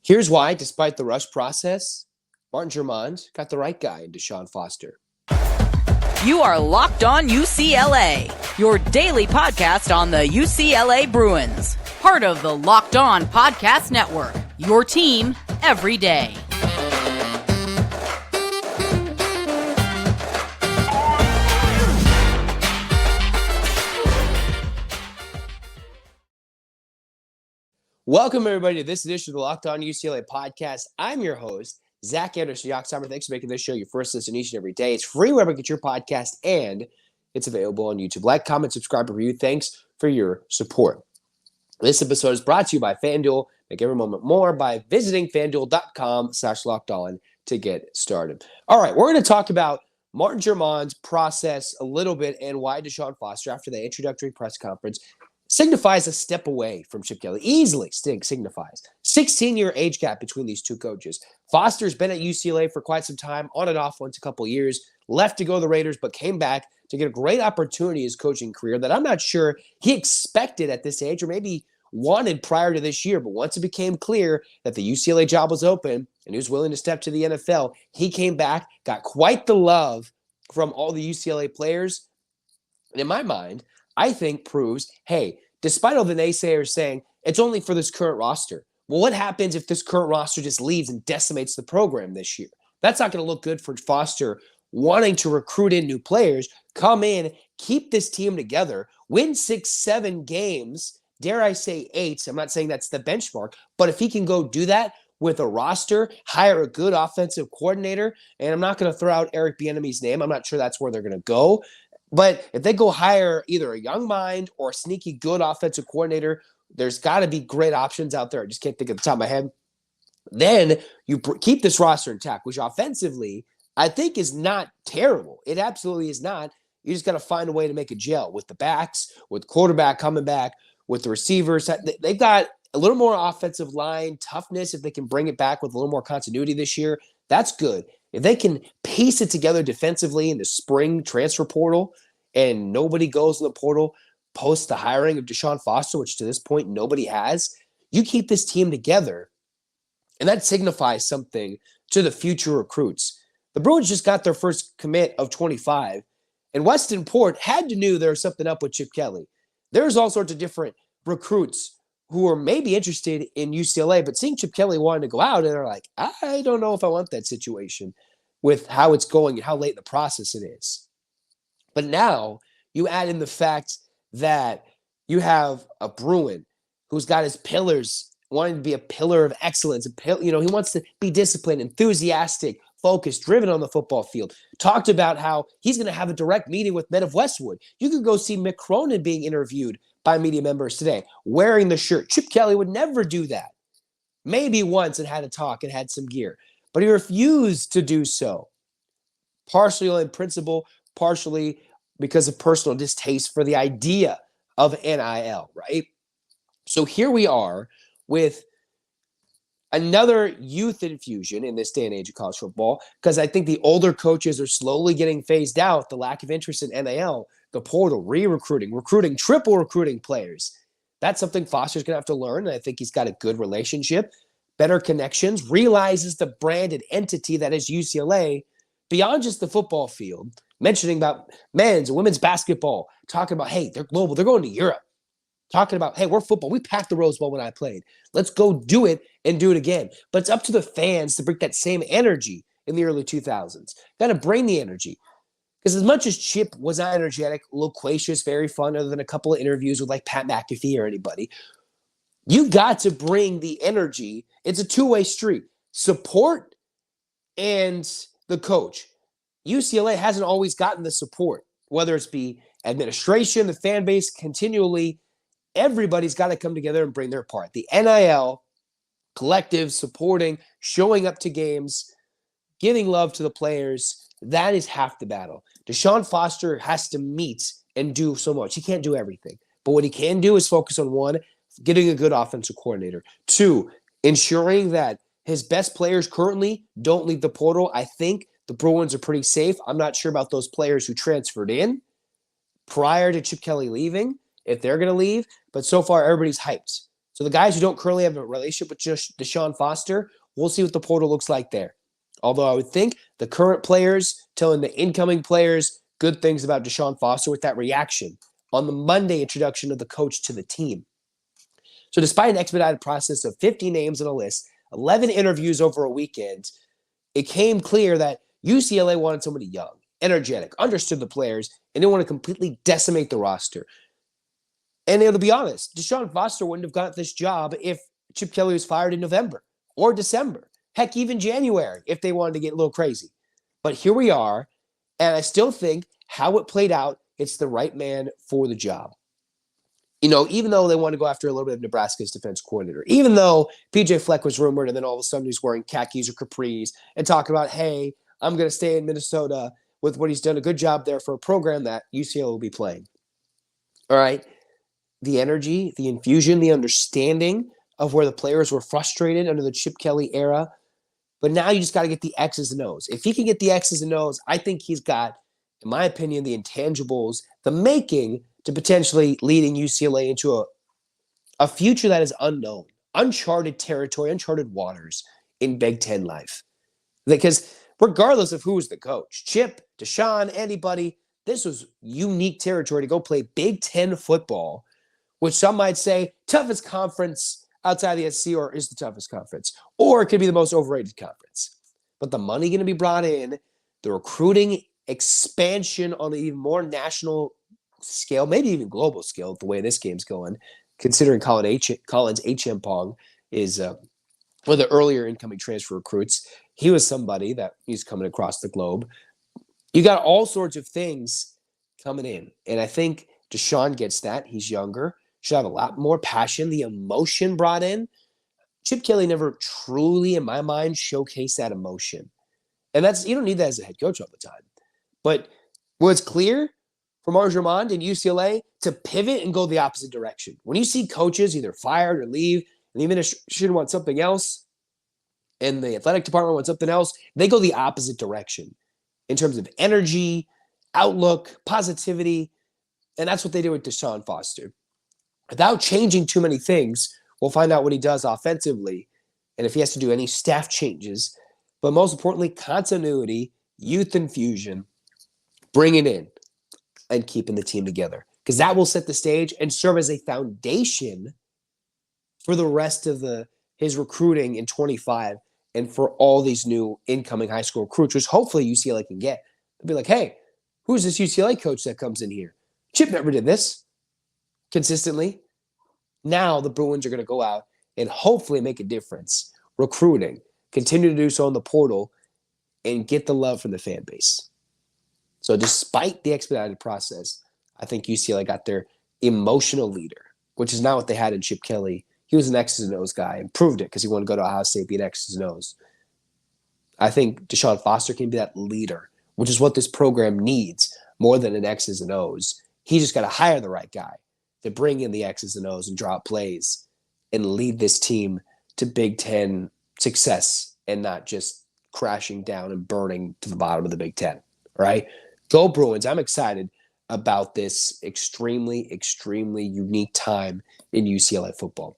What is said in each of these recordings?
Here's why, despite the rush process, Martin Jarmond got the right guy in DeShaun Foster. You are Locked On UCLA, your daily podcast on the UCLA Bruins. Part of the Locked On Podcast Network, your team every day. Welcome, everybody, to this edition of the Locked On UCLA podcast. I'm your host, Zach Anderson-Yoxsimer. Thanks for making this show your first listen each and every day. It's free wherever you get your podcast, and it's available on YouTube. Like, comment, subscribe, review. Thanks for your support. This episode is brought to you by FanDuel. Make every moment more by visiting FanDuel.com/LockedOn to get started. All right, we're going to talk about Martin Jarmond's process a little bit and why DeShaun Foster, after the introductory press conference, signifies a step away from Chip Kelly. Easily signifies. 16-year age gap between these two coaches. Foster's been at UCLA for quite some time, on and off once a couple years, left to go to the Raiders, but came back to get a great opportunity in his coaching career that I'm not sure he expected at this age or maybe wanted prior to this year. But once it became clear that the UCLA job was open and he was willing to step to the NFL, he came back, got quite the love from all the UCLA players. And in my mind, I think proves, hey, despite all the naysayers saying it's only for this current roster, well, what happens if this current roster just leaves and decimates the program this year? That's not going to look good for Foster wanting to recruit in new players, come in, keep this team together, win 6-7 games, dare I say 8. I'm not saying that's the benchmark, but if he can go do that with a roster, hire a good offensive coordinator, and I'm not going to throw out Eric Bieniemy's name. I'm not sure that's where they're going to go. But if they go hire either a young mind or a sneaky good offensive coordinator, there's got to be great options out there. I just can't think of the top of my head. Then you keep this roster intact, which offensively I think is not terrible. It absolutely is not. You just got to find a way to make a gel with the backs, with quarterback coming back, with the receivers. They've got a little more offensive line toughness. If they can bring it back with a little more continuity this year, that's good. If they can piece it together defensively in the spring transfer portal and nobody goes in the portal post the hiring of DeShaun Foster, which to this point nobody has, you keep this team together, and that signifies something to the future recruits. The Bruins just got their first commit of 25, and Weston Port had to know there was something up with Chip Kelly. There's all sorts of different recruits who are maybe interested in UCLA, but seeing Chip Kelly wanting to go out, and they're like, I don't know if I want that situation with how it's going and how late in the process it is. But now you add in the fact that you have a Bruin who's got his pillars, wanting to be a pillar of excellence. He wants to be disciplined, enthusiastic, focused, driven on the football field. Talked about how he's going to have a direct meeting with Men of Westwood. You could go see Mick Cronin being interviewed by media members today, wearing the shirt. Chip Kelly would never do that. Maybe once and had a talk and had some gear, but he refused to do so. Partially in principle, partially because of personal distaste for the idea of NIL, right? So here we are with another youth infusion in this day and age of college football, because I think the older coaches are slowly getting phased out, the lack of interest in NIL, the portal, recruiting, triple recruiting players. That's something Foster's going to have to learn, and I think he's got a good relationship, better connections, realizes the branded entity that is UCLA beyond just the football field, mentioning about men's and women's basketball, talking about, hey, they're global, they're going to Europe. Talking about, hey, we're football. We packed the Rose Bowl when I played. Let's go do it and do it again. But it's up to the fans to bring that same energy in the early 2000s. Got to bring the energy. Because as much as Chip was not energetic, loquacious, very fun, other than a couple of interviews with like Pat McAfee or anybody, you got to bring the energy. It's a two-way street. Support and the coach. UCLA hasn't always gotten the support, whether it's be administration, the fan base, continually. Everybody's got to come together and bring their part. The NIL, collective, supporting, showing up to games, giving love to the players, that is half the battle. DeShaun Foster has to meet and do so much. He can't do everything. But what he can do is focus on, one, getting a good offensive coordinator. Two, ensuring that his best players currently don't leave the portal. I think the Bruins are pretty safe. I'm not sure about those players who transferred in prior to Chip Kelly leaving, if they're going to leave. But so far, everybody's hyped. So the guys who don't currently have a relationship with just DeShaun Foster, we'll see what the portal looks like there. Although I would think the current players telling the incoming players good things about DeShaun Foster with that reaction on the Monday introduction of the coach to the team. So despite an expedited process of 50 names on a list, 11 interviews over a weekend, it came clear that UCLA wanted somebody young, energetic, understood the players, and didn't want to completely decimate the roster. And to be honest, DeShaun Foster wouldn't have got this job if Chip Kelly was fired in November or December. Heck, even January, if they wanted to get a little crazy. But here we are, and I still think how it played out, it's the right man for the job. Even though they want to go after a little bit of Nebraska's defense coordinator, even though PJ Fleck was rumored, and then all of a sudden he's wearing khakis or capris and talking about, hey, I'm going to stay in Minnesota with what he's done a good job there for a program that UCLA will be playing. All right. The energy, the infusion, the understanding of where the players were frustrated under the Chip Kelly era. But now you just got to get the X's and O's. If he can get the X's and O's, I think he's got, in my opinion, the intangibles, the making to potentially leading UCLA into a future that is unknown, uncharted territory, uncharted waters in Big Ten life. Because regardless of who was the coach, Chip, DeShaun, anybody, this was unique territory to go play Big Ten football, which some might say toughest conference outside the SEC, or is the toughest conference, or it could be the most overrated conference. But the money going to be brought in, the recruiting expansion on an even more national scale, maybe even global scale, the way this game's going, considering Collins H.M. Pong is one of the earlier incoming transfer recruits. He was somebody that he's coming across the globe. You got all sorts of things coming in, and I think DeShaun gets that. He's younger. Should have a lot more passion, the emotion brought in. Chip Kelly never truly, in my mind, showcased that emotion. And you don't need that as a head coach all the time. But what's clear from Martin Jarmond and UCLA to pivot and go the opposite direction. When you see coaches either fired or leave, and the administration wants something else, and the athletic department wants something else, they go the opposite direction in terms of energy, outlook, positivity. And that's what they do with DeShaun Foster. Without changing too many things, we'll find out what he does offensively and if he has to do any staff changes. But most importantly, continuity, youth infusion, bringing in and keeping the team together. Because that will set the stage and serve as a foundation for the rest of his recruiting in 25 and for all these new incoming high school recruits, which hopefully UCLA can get. They'll be like, hey, who's this UCLA coach that comes in here? Chip never did this consistently. Now the Bruins are going to go out and hopefully make a difference, recruiting, continue to do so in the portal, and get the love from the fan base. So despite the expedited process, I think UCLA got their emotional leader, which is not what they had in Chip Kelly. He was an X's and O's guy and proved it because he wanted to go to Ohio State, be an X's and O's. I think DeShaun Foster can be that leader, which is what this program needs more than an X's and O's. He just got to hire the right guy to bring in the X's and O's and draw up plays and lead this team to Big Ten success and not just crashing down and burning to the bottom of the Big Ten, right? Go Bruins. I'm excited about this extremely, extremely unique time in UCLA football.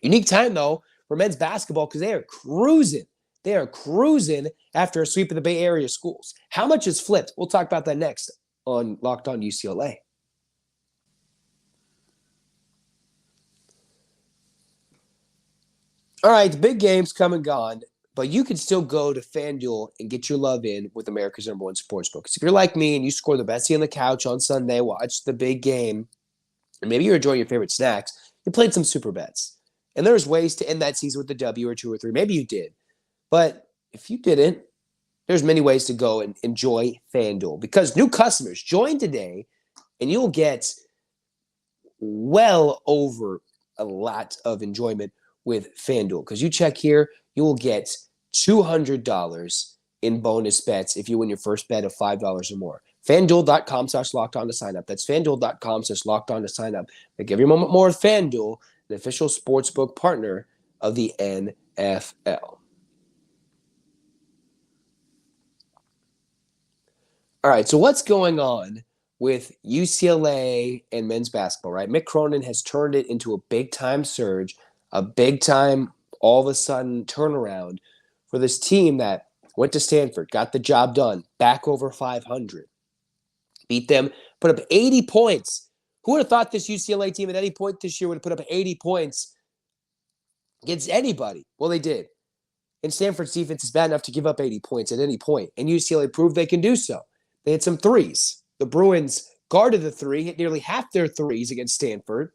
Unique time, though, for men's basketball because they are cruising. They are cruising after a sweep of the Bay Area schools. How much is flipped? We'll talk about that next on Locked On UCLA. All right, the big game's come and gone, but you can still go to FanDuel and get your love in with America's #1 sportsbook. So if you're like me and you score the best seat on the couch on Sunday, watch the big game, and maybe you're enjoying your favorite snacks, you played some super bets. And there's ways to end that season with a W or 2 or 3. Maybe you did. But if you didn't, there's many ways to go and enjoy FanDuel. Because new customers, join today, and you'll get well over a lot of enjoyment with FanDuel. Because you check here, you will get $200 in bonus bets if you win your first bet of $5 or more. FanDuel.com/lockedon to sign up. That's FanDuel.com/lockedon to sign up. Make every moment more with FanDuel, the official sportsbook partner of the NFL. All right, so what's going on with UCLA and men's basketball, right? Mick Cronin has turned it into a big-time surge, a big-time, all of a sudden, turnaround for this team that went to Stanford, got the job done, back over 500. Beat them, put up 80 points. Who would have thought this UCLA team at any point this year would have put up 80 points against anybody? Well, they did. And Stanford's defense is bad enough to give up 80 points at any point, and UCLA proved they can do so. They had some threes. The Bruins guarded the three, hit nearly half their threes against Stanford,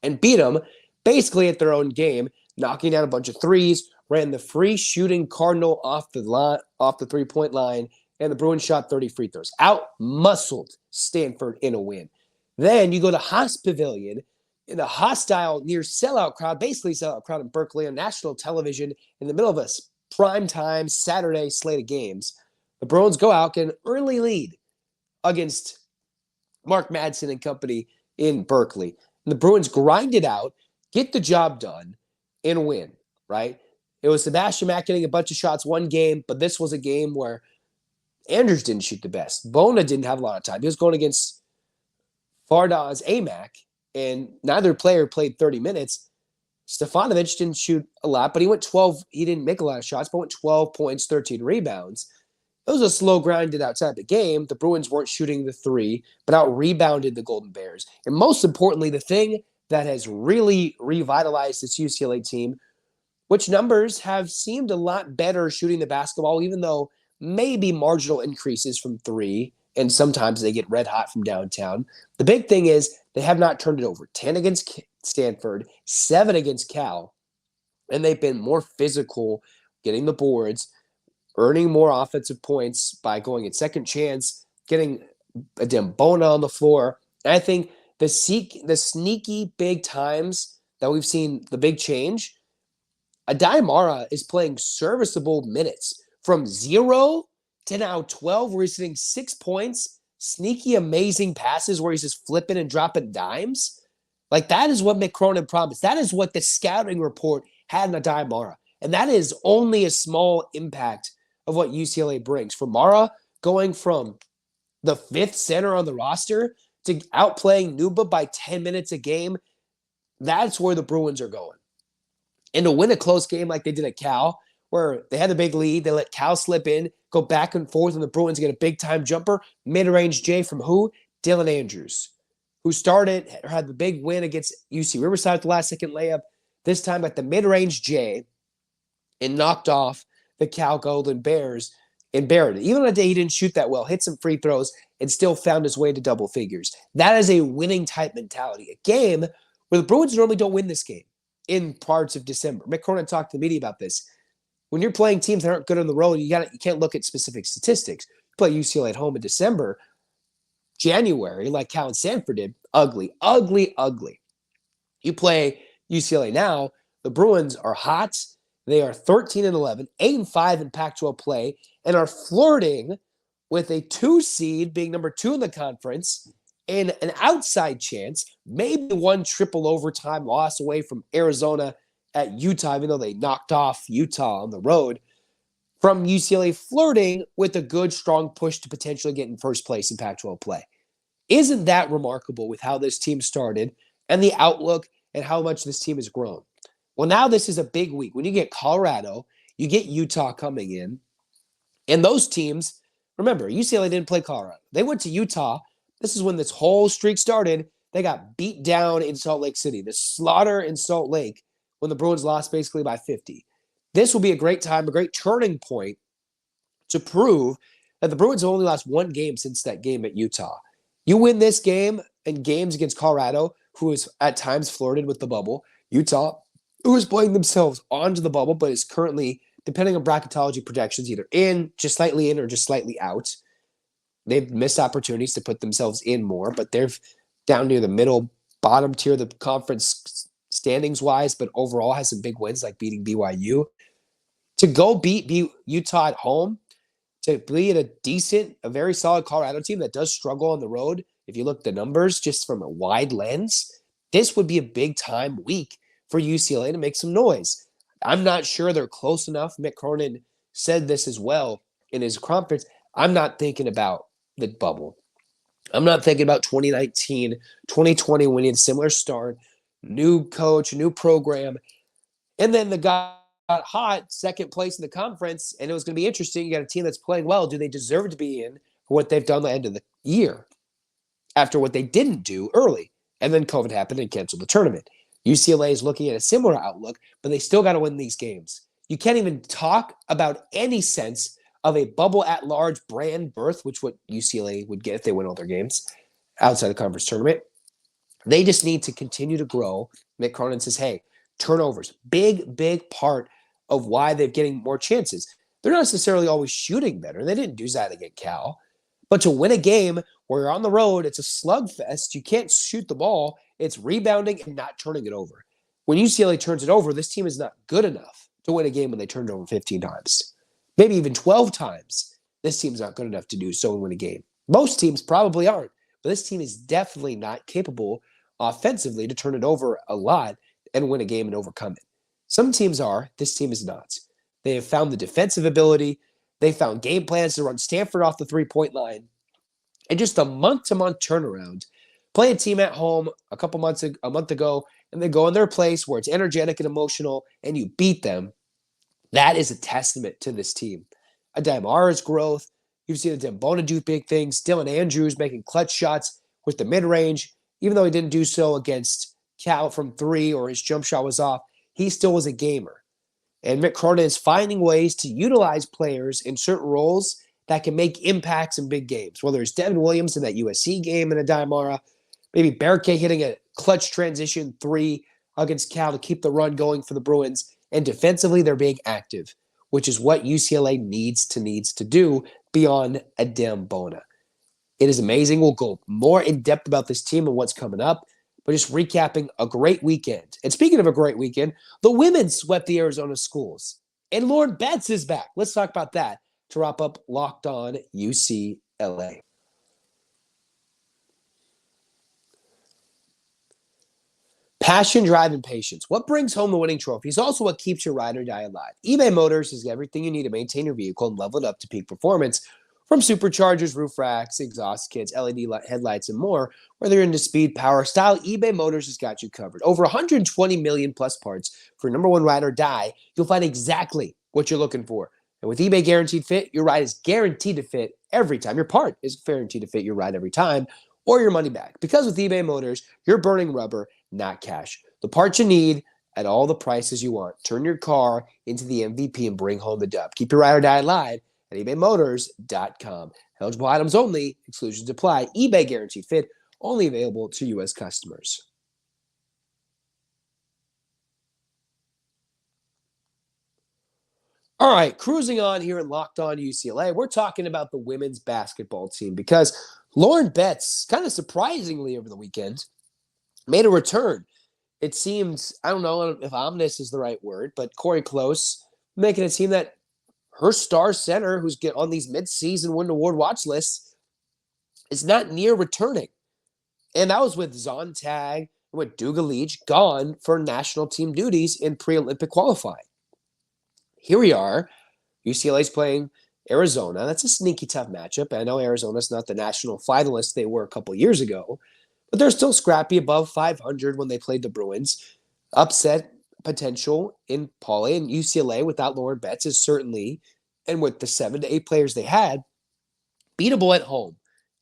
and beat them basically at their own game, knocking down a bunch of threes, ran the free shooting Cardinal off the three-point line, and the Bruins shot 30 free throws. Out-muscled Stanford in a win. Then you go to Haas Pavilion in a hostile, near sellout crowd, basically sellout crowd in Berkeley on national television in the middle of a prime-time Saturday slate of games. The Bruins go out, get an early lead against Mark Madsen and company in Berkeley. And the Bruins grind it out, get the job done, and win, right? It was Sebastian Mack getting a bunch of shots one game, but this was a game where Andrews didn't shoot the best. Bona didn't have a lot of time. He was going against Fardaz Amac, and neither player played 30 minutes. Stefanovic didn't shoot a lot, but he went 12. He didn't make a lot of shots, but went 12 points, 13 rebounds. It was a slow grinded outside the game. The Bruins weren't shooting the three, but out-rebounded the Golden Bears. And most importantly, the thing that has really revitalized this UCLA team, which numbers have seemed a lot better shooting the basketball, even though maybe marginal increases from three, and sometimes they get red hot from downtown. The big thing is they have not turned it over. 10 against Stanford, 7 against Cal, and they've been more physical, getting the boards, earning more offensive points by going at second chance, getting a Dembona on the floor. And I think the sneaky big times that we've seen, the big change, Adai Mara is playing serviceable minutes from 0 to now 12, where he's hitting 6 points, sneaky, amazing passes where he's just flipping and dropping dimes. Like, that is what Mick Cronin promised. That is what the scouting report had in Adai Mara. And that is only a small impact of what UCLA brings. For Mara, going from the 5th center on the roster to outplaying Nuba by 10 minutes a game, that's where the Bruins are going. And to win a close game like they did at Cal, where they had a big lead, they let Cal slip in, go back and forth, and the Bruins get a big-time jumper, mid-range J from who? Dylan Andrews, who had the big win against UC Riverside at the last-second layup, this time at the mid-range J, and knocked off the Cal Golden Bears and buried it. Even on a day he didn't shoot that well, hit some free throws, and still found his way to double figures. That is a winning-type mentality. A game where the Bruins normally don't win this game in parts of December. Mick Cronin talked to the media about this. When you're playing teams that aren't good on the road, you can't look at specific statistics. You play UCLA at home in December, January, like Cal and Stanford did, ugly. You play UCLA now, the Bruins are hot. They are 13-11, 8-5 in Pac-12 play, and are flirting with a 2 seed, being number 2 in the conference, and an outside chance, maybe one triple overtime loss away from Arizona at Utah, even though they knocked off Utah on the road, from UCLA flirting with a good, strong push to potentially get in first place in Pac-12 play. Isn't that remarkable with how this team started and the outlook and how much this team has grown? Well, now this is a big week. When you get Colorado, you get Utah coming in, and those teams, remember, UCLA didn't play Colorado. They went to Utah. This is when this whole streak started. They got beat down in Salt Lake City. The slaughter in Salt Lake when the Bruins lost basically by 50. This will be a great time, a great turning point to prove that the Bruins have only lost 1 game since that game at Utah. You win this game and games against Colorado, who has at times flirted with the bubble. Utah, who is playing themselves onto the bubble, but is currently, depending on bracketology projections, either just slightly in or just slightly out. They've missed opportunities to put themselves in more, but they're down near the middle, bottom tier of the conference standings-wise, but overall has some big wins like beating BYU. To go beat Utah at home, to be at a very solid Colorado team that does struggle on the road, if you look at the numbers just from a wide lens, this would be a big-time week for UCLA to make some noise. I'm not sure they're close enough. Mick Cronin said this as well in his conference. I'm not thinking about the bubble. I'm not thinking about 2019, 2020 when he had a similar start, new coach, new program, and then the guy got hot, second place in the conference, and it was going to be interesting. You got a team that's playing well. Do they deserve to be in for what they've done at the end of the year after what they didn't do early? And then COVID happened and canceled the tournament. UCLA is looking at a similar outlook, but they still got to win these games. You can't even talk about any sense of a bubble at large brand berth, which what UCLA would get if they win all their games outside the conference tournament. They just need to continue to grow. Mick Cronin says, hey, turnovers, big part of why they're getting more chances. They're not necessarily always shooting better. They didn't do that against Cal. But to win a game where you're on the road, it's a slugfest. You can't shoot the ball. It's rebounding and not turning it over. When UCLA turns it over, this team is not good enough to win a game when they turn it over 15 times. Maybe even 12 times. This team's not good enough to do so and win a game. Most teams probably aren't. But this team is definitely not capable offensively to turn it over a lot and win a game and overcome it. Some teams are. This team is not. They have found the defensive ability. They found game plans to run Stanford off the three-point line. And just a month-to-month turnaround. Play a team at home a month ago, and they go in their place where it's energetic and emotional, and you beat them. That is a testament to this team. Adamara's growth. You've seen Dembona do big things. Dylan Andrews making clutch shots with the mid-range. Even though he didn't do so against Cal from three or his jump shot was off, he still was a gamer. And Mick Cronin is finding ways to utilize players in certain roles that can make impacts in big games. Whether it's Devin Williams in that USC game and Adamara, maybe Berke hitting a clutch transition three against Cal to keep the run going for the Bruins. And defensively, they're being active, which is what UCLA needs to do beyond Dembona. It is amazing. We'll go more in depth about this team and what's coming up. But just recapping a great weekend. And speaking of a great weekend, the women swept the Arizona schools. And Lauren Betts is back. Let's talk about that to wrap up Locked On UCLA. Passion, drive, and patience. What brings home the winning trophy is also what keeps your ride or die alive. eBay Motors is everything you need to maintain your vehicle and level it up to peak performance. From superchargers, roof racks, exhaust kits, LED headlights, and more, whether you're into speed, power, style, eBay Motors has got you covered. Over 120 million plus parts for your number one ride or die, you'll find exactly what you're looking for. And with eBay Guaranteed Fit, your ride is guaranteed to fit every time. Your part is guaranteed to fit your ride every time or your money back. Because with eBay Motors, you're burning rubber, not cash. The parts you need at all the prices you want. Turn your car into the MVP and bring home the dub. Keep your ride or die alive at ebaymotors.com. Eligible items only. Exclusions apply. eBay Guaranteed Fit. Only available to U.S. customers. All right, cruising on here in Locked On UCLA, we're talking about the women's basketball team because Lauren Betts, kind of surprisingly over the weekend, made a return. It seems, I don't know if ominous is the right word, but Corey Close making it seem that her star center, who's on these mid-season win award watch lists, is not near returning. And that was with Zontag, with Dugalich gone for national team duties in pre-Olympic qualifying. Here we are. UCLA's playing Arizona. That's a sneaky tough matchup. I know Arizona's not the national finalist they were a couple years ago, but they're still scrappy above 500 when they played the Bruins. Upset potential in Pauley, and UCLA without Lauren Betts is certainly, and with the 7 to 8 players they had, beatable at home.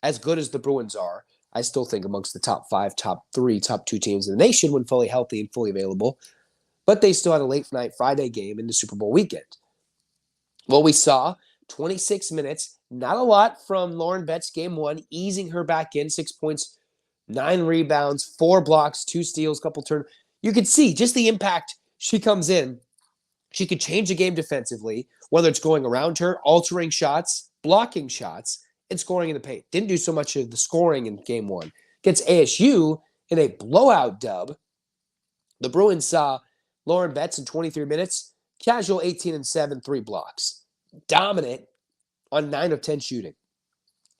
As good as the Bruins are, I still think amongst the top 5, top 3, top 2 teams in the nation when fully healthy and fully available. But they still had a late night Friday game in the Super Bowl weekend. Well, we saw 26 minutes, not a lot from Lauren Betts game 1, easing her back in, 6 points, 9 rebounds, 4 blocks, 2 steals, couple turns. You could see just the impact she comes in. She could change the game defensively, whether it's going around her, altering shots, blocking shots, and scoring in the paint. Didn't do so much of the scoring in game 1. Gets ASU in a blowout dub. The Bruins saw Lauren Betts in 23 minutes, casual 18 and 7, 3 blocks. Dominant on 9 of 10 shooting.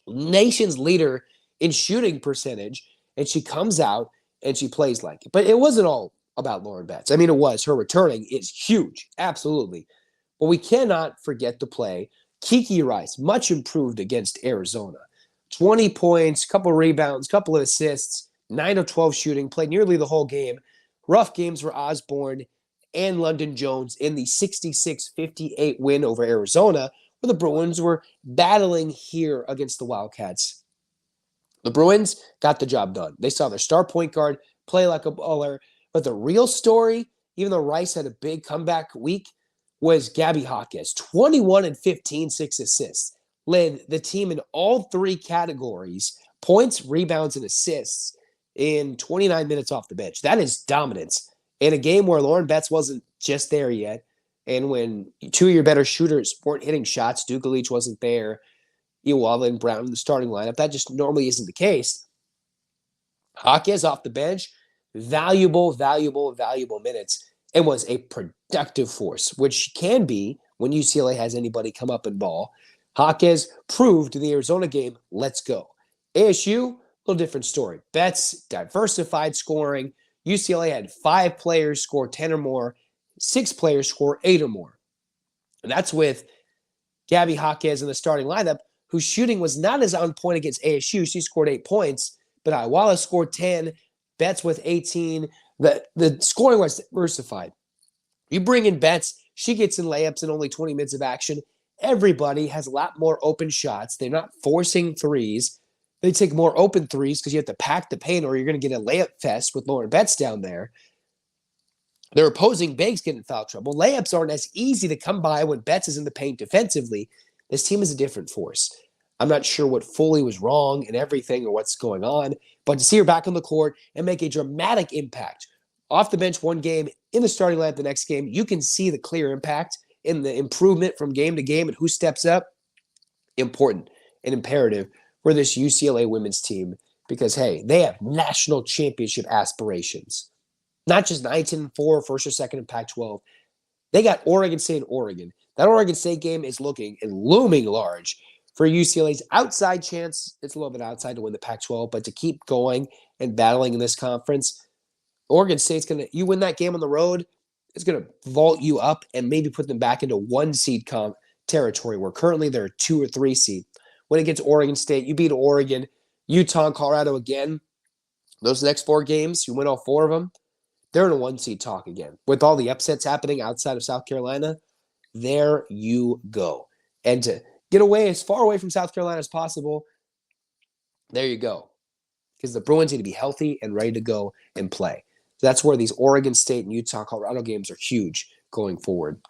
Nation's leader in shooting percentage, and she comes out and she plays like it. But it wasn't all about Lauren Betts. I mean, it was. Her returning is huge, absolutely. But we cannot forget to play Kiki Rice, much improved against Arizona. 20 points, couple rebounds, couple of assists, 9 of 12 shooting, played nearly the whole game. Rough games for Osborne and London Jones in the 66-58 win over Arizona, where the Bruins were battling here against the Wildcats. The Bruins got the job done. They saw their star point guard play like a baller, but the real story, even though Rice had a big comeback week, was Gabby Hawkes, 21 and 15, 6 assists. Led the team in all three categories, points, rebounds, and assists, in 29 minutes off the bench. That is dominance in a game where Lauren Betts wasn't just there yet, and when two of your better shooters weren't hitting shots, Duke Leach wasn't there, Ewala and Brown in the starting lineup. That just normally isn't the case. Hawkes off the bench, valuable minutes, and was a productive force, which can be when UCLA has anybody come up and ball. Hawkes proved in the Arizona game, let's go. ASU, a little different story. Betts diversified scoring. UCLA had 5 players score 10 or more, 6 players score 8 or more. And that's with Gabby Hawkes in the starting lineup, whose shooting was not as on point against ASU. She scored 8 points, but Ewala scored 10, Betts with 18. The scoring was diversified. You bring in Betts, she gets in layups in only 20 minutes of action. Everybody has a lot more open shots. They're not forcing threes. They take more open threes because you have to pack the paint or you're going to get a layup fest with Lauren Betts down there. Their opposing bigs get in foul trouble. Layups aren't as easy to come by when Betts is in the paint defensively. This team is a different force. I'm not sure what fully was wrong and everything or what's going on, but to see her back on the court and make a dramatic impact off the bench one game, in the starting lineup the next game, you can see the clear impact in the improvement from game to game and who steps up. Important and imperative for this UCLA women's team because, hey, they have national championship aspirations. Not just 19-4, first or second in Pac-12. They got Oregon State and Oregon. That Oregon State game is looking and looming large for UCLA's outside chance. It's a little bit outside to win the Pac-12, but to keep going and battling in this conference, Oregon State's going to – you win that game on the road, it's going to vault you up and maybe put them back into 1-seed territory where currently they're a 2 or 3 seed. When it gets Oregon State, you beat Oregon, Utah, and Colorado again. Those next 4 games, you win all 4 of them, they're in a 1-seed talk again. With all the upsets happening outside of South Carolina, there you go. And to get away as far away from South Carolina as possible, there you go. Because the Bruins need to be healthy and ready to go and play. So that's where these Oregon State and Utah, Colorado games are huge going forward.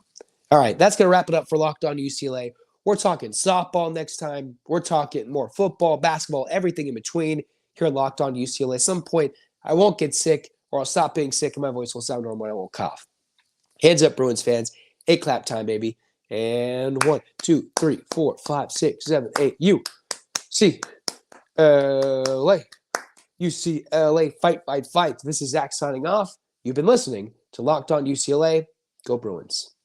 All right, that's going to wrap it up for Locked On UCLA. We're talking softball next time. We're talking more football, basketball, everything in between here at Locked On UCLA. At some point, I won't get sick or I'll stop being sick and my voice will sound normal and I won't cough. Hands up, Bruins fans. 8 clap time, baby. And 1, 2, 3, 4, 5, 6, 7, 8. UCLA. UCLA, fight, fight, fight. This is Zach signing off. You've been listening to Locked On UCLA. Go Bruins.